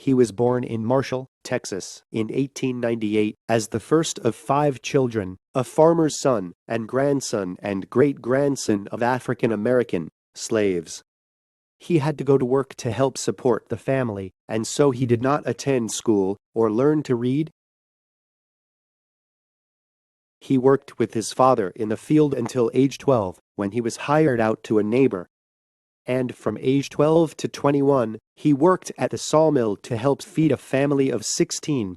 He was born in Marshall, Texas, in 1898 as the first of 5 children, a farmer's son and grandson and great-grandson of African-American slaves. He had to go to work to help support the family, and so he did not attend school or learn to read. He worked with his father in the field until age 12, when he was hired out to a neighbor. And from age 12 to 21, he worked at the sawmill to help feed a family of 16.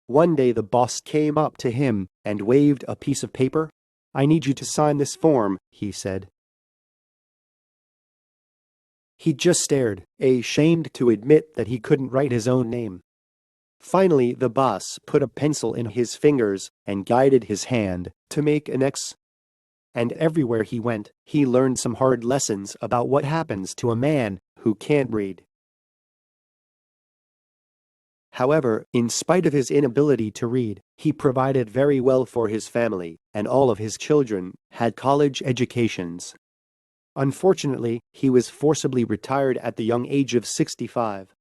One day the boss came up to him and waved a piece of paper. "I need you to sign this form," he said. He just stared, ashamed to admit that he couldn't write his own name. Finally, the boss put a pencil in his fingers and guided his hand to make an X. And everywhere he went, he learned some hard lessons about what happens to a man who can't read. However, in spite of his inability to read, he provided very well for his family, and all of his children had college educations. Unfortunately, he was forcibly retired at the young age of 65.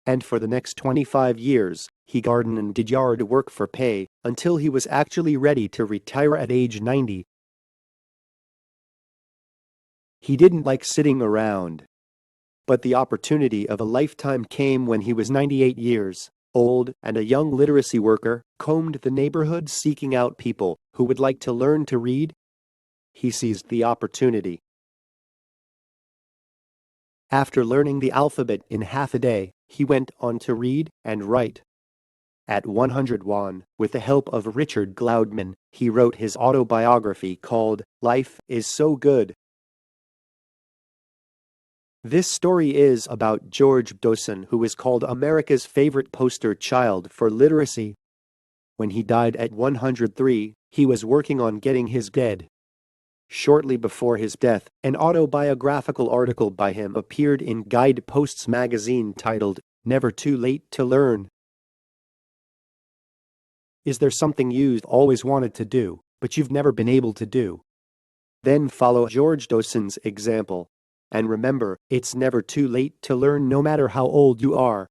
And for the next 25 years, he gardened and did yard work for pay until he was actually ready to retire at age 90. He didn't like sitting around. But the opportunity of a lifetime came when he was 98 years old and a young literacy worker combed the neighborhood seeking out people who would like to learn to read. He seized the opportunity. After learning the alphabet in half a day, he went on to read and write. At 101, with the help of Richard Glaudman, he wrote his autobiography called Life is So Good. This story is about George Dawson, who is called America's favorite poster child for literacy. When he died at 103, he was working on getting his dead. Shortly before his death, an autobiographical article by him appeared in Guideposts magazine titled, "Never Too Late to Learn." Is there something you've always wanted to do, but you've never been able to do? Then follow George Dawson's example. And remember, it's never too late to learn no matter how old you are.